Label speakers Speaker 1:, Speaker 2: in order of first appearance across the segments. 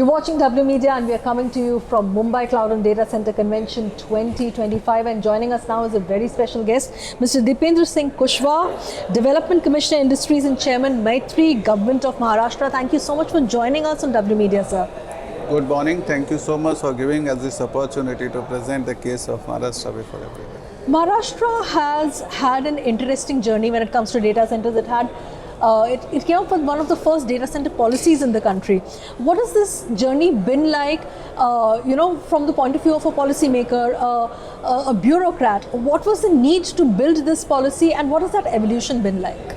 Speaker 1: You're watching W.Media and we are coming to you from Mumbai Cloud and Data Center Convention 2025, and joining us now is a very special guest, Mr. Deependra Singh Kushwah, Development Commissioner Industries and Chairman, MAITRI, Government of Maharashtra. Thank you so much for joining us on W.Media, sir.
Speaker 2: Good morning. Thank you so much for giving us this opportunity to present the case of Maharashtra before everyone.
Speaker 1: Maharashtra has had an interesting journey when it comes to data centers. It came up with one of the first data center policies in the country. What has this journey been like, from the point of view of a policymaker, a bureaucrat? What was the need to build this policy and what has that evolution been like?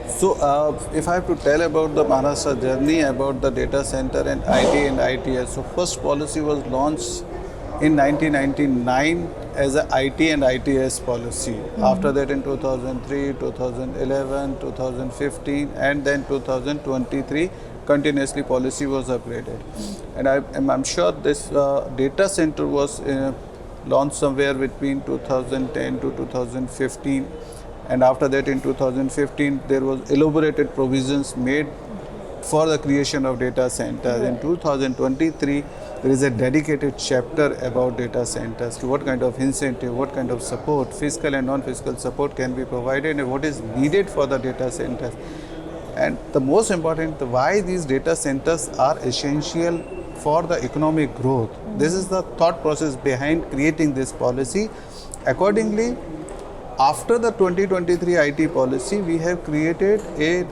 Speaker 2: So, if I have to tell about the Maharashtra journey about the data center and IT and ITS, so first policy was launched in 1999 as a IT and ITS policy. Mm-hmm. After that in 2003, 2011, 2015 and then 2023 continuously policy was upgraded. Mm-hmm. And I'm sure this data center was launched somewhere between 2010 to 2015. And after that in 2015 there was elaborated provisions made for the creation of data centers. Right. In 2023 there is a dedicated chapter about data centers, to what kind of incentive, what kind of support, fiscal and non-fiscal support can be provided and what is needed for the data centers. And the most important, why these data centers are essential for the economic growth. Mm-hmm. This is the thought process behind creating this policy. Accordingly, after the 2023 IT policy, we have created a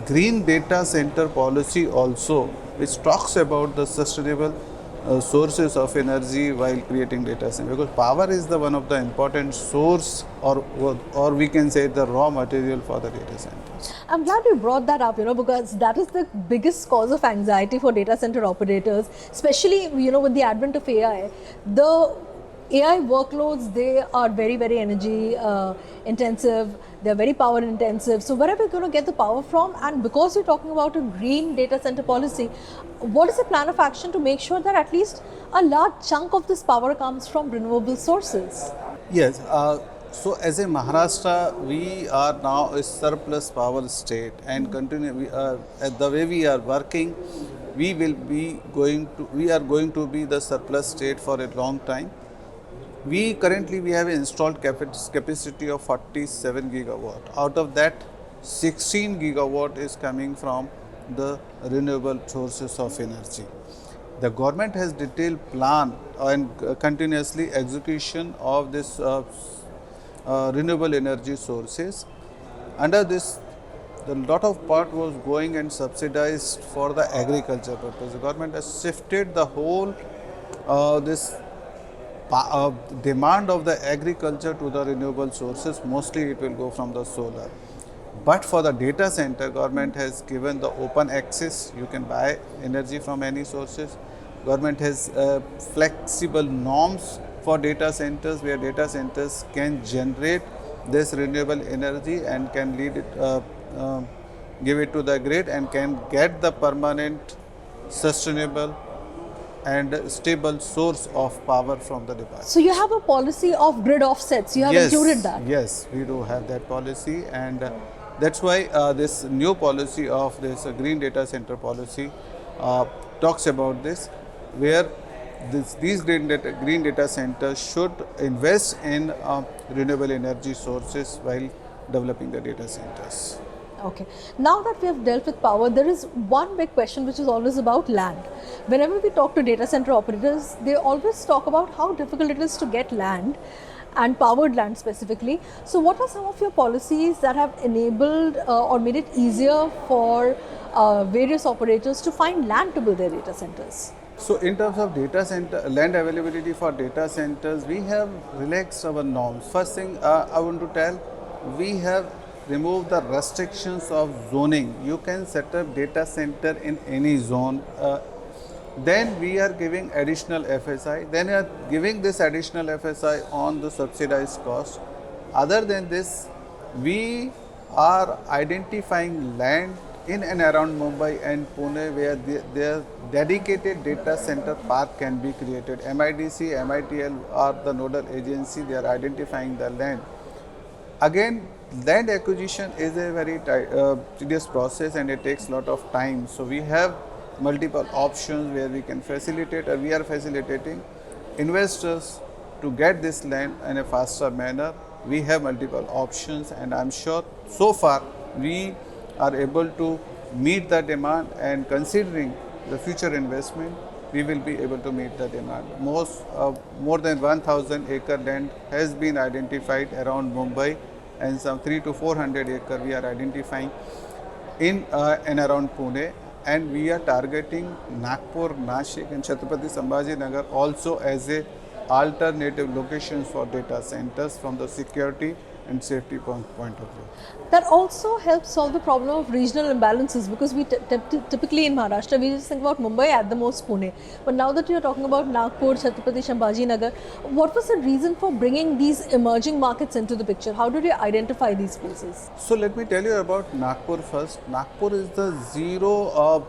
Speaker 2: green data center policy also, which talks about the sustainable sources of energy while creating data center. Because power is the one of the important source, or we can say the raw material for the data centers.
Speaker 1: I'm glad you brought that up, because that is the biggest cause of anxiety for data center operators, especially, with the advent of AI. The AI workloads, they are very, very energy intensive, they're very power intensive. So where are we going to get the power from? And because you're talking about a green data center policy, what is the plan of action to make sure that at least a large chunk of this power comes from renewable sources?
Speaker 2: Yes. So as a Maharashtra, we are now a surplus power state, and the way we are working, we are going to be the surplus state for a long time. Currently we have installed capacity of 47 gigawatt. Out of that, 16 gigawatt is coming from the renewable sources of energy. The government has detailed plan and continuously execution of this renewable energy sources. Under this, the lot of part was going and subsidized for the agriculture purpose. The government has shifted the whole demand of the agriculture to the renewable sources. Mostly it will go from the solar. But for the data center, government has given the open access. You can buy energy from any sources. Government has flexible norms for data centers, where data centers can generate this renewable energy and can give it to the grid and can get the permanent, sustainable and stable source of power from the device.
Speaker 1: So you have a policy of grid offsets, you have included that?
Speaker 2: Yes, we do have that policy, and that's why this new policy of this green data center policy talks about this, where these green data centers should invest in renewable energy sources while developing the data centers.
Speaker 1: Okay. Now that we have dealt with power, there is one big question which is always about land. Whenever we talk to data center operators, they always talk about how difficult it is to get land, and powered land specifically. So what are some of your policies that have enabled or made it easier for various operators to find land to build their data centers?
Speaker 2: So in terms of data center land availability for data centers, we have relaxed our norms. First thing I want to tell, we have remove the restrictions of zoning. You can set up data center in any zone. Then we are giving additional FSI. Then we are giving this additional FSI on the subsidized cost. Other than this, we are identifying land in and around Mumbai and Pune where their dedicated data center park can be created. MIDC, MITL are the nodal agency. They are identifying the land. Again, land acquisition is a very tedious process and it takes a lot of time. So we have multiple options where we can facilitate, or we are facilitating investors to get this land in a faster manner. We have multiple options, and I'm sure so far we are able to meet the demand, and considering the future investment, we will be able to meet the demand. More than 1,000 acre land has been identified around Mumbai, and some 300 to 400 acre we are identifying in and around Pune, and we are targeting Nagpur, Nashik and Chhatrapati Sambhaji Nagar also as a alternative locations for data centers from the security and safety point of view.
Speaker 1: That also helps solve the problem of regional imbalances, because we typically in Maharashtra we just think about Mumbai, at the most Pune. But now that you're talking about Nagpur, Chhatrapati Sambhaji Nagar, what was the reason for bringing these emerging markets into the picture? How did you identify these places?
Speaker 2: So let me tell you about Nagpur first. Nagpur is the zero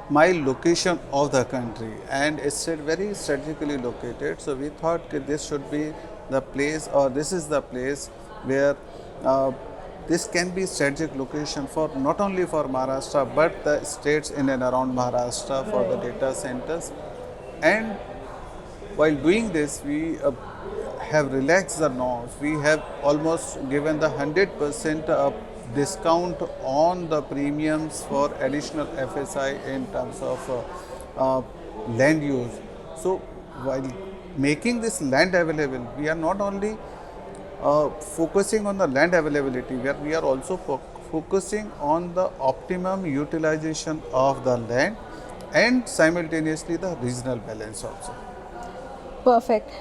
Speaker 2: mile location of the country, and it's very strategically located. So we thought that this should be the place, or this is the place where this can be strategic location for not only for Maharashtra but the states in and around Maharashtra for the data centers. And while doing this, we have relaxed the norms. We have almost given the 100% discount on the premiums for additional FSI in terms of land use. So while making this land available, we are not only focusing on the land availability, we are also focusing on the optimum utilization of the land and simultaneously the regional balance also.
Speaker 1: Perfect.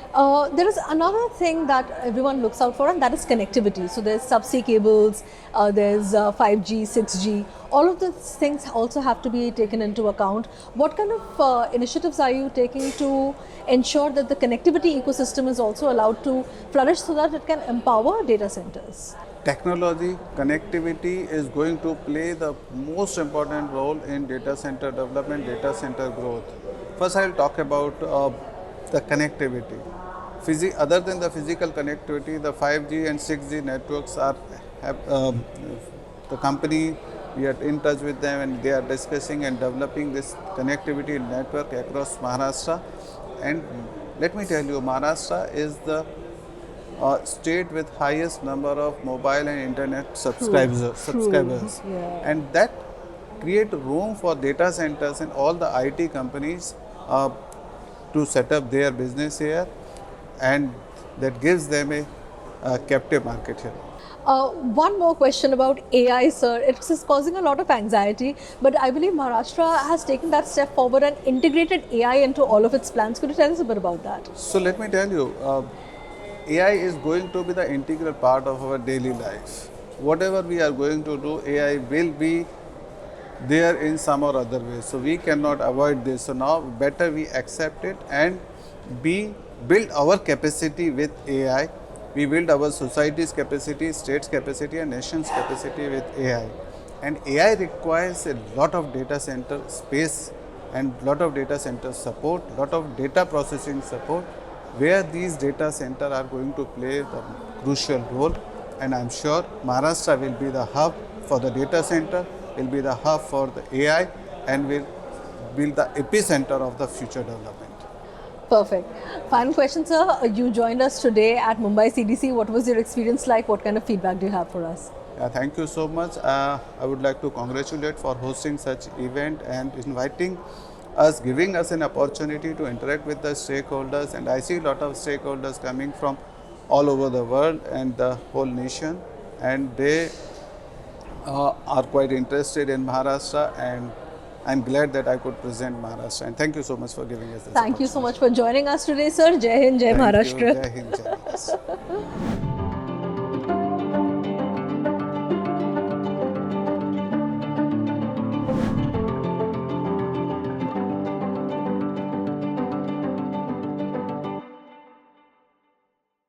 Speaker 1: There is another thing that everyone looks out for, and that is connectivity. So there's subsea cables, there's 5G, 6G. All of these things also have to be taken into account. What kind of initiatives are you taking to ensure that the connectivity ecosystem is also allowed to flourish so that it can empower data centers?
Speaker 2: Technology, connectivity is going to play the most important role in data center development, data center growth. First, I will talk about the connectivity. Other than the physical connectivity, the 5G and 6G networks are the company, we are in touch with them, and they are discussing and developing this connectivity network across Maharashtra. And let me tell you, Maharashtra is the state with highest number of mobile and internet subscribers.
Speaker 1: Yeah.
Speaker 2: And that create room for data centers and all the IT companies to set up their business here, and that gives them a captive market here.
Speaker 1: One more question about AI, sir. It is causing a lot of anxiety, but I believe Maharashtra has taken that step forward and integrated AI into all of its plans. Could you tell us a bit about that?
Speaker 2: So let me tell you, AI is going to be the integral part of our daily life. Whatever we are going to do, AI will be there in some or other way. So we cannot avoid this. So now better we accept it and build our capacity with AI. We build our society's capacity, state's capacity and nation's capacity with AI. And AI requires a lot of data center space and lot of data center support, lot of data processing support, where these data centers are going to play the crucial role. And I'm sure Maharashtra will be the hub for the data center, will be the hub for the AI, and will build the epicenter of the future development.
Speaker 1: Perfect. Final question, sir. You joined us today at Mumbai CDC. What was your experience like? What kind of feedback do you have for us?
Speaker 2: Yeah, thank you so much. I would like to congratulate for hosting such event and inviting us, giving us an opportunity to interact with the stakeholders. And I see a lot of stakeholders coming from all over the world and the whole nation, and they are quite interested in Maharashtra, and I'm glad that I could present Maharashtra. And thank you so much for giving us this
Speaker 1: Thank you so much for joining us today, sir. Jai Hind, Jai Maharashtra.
Speaker 2: Jai Hind, Jai Maharashtra.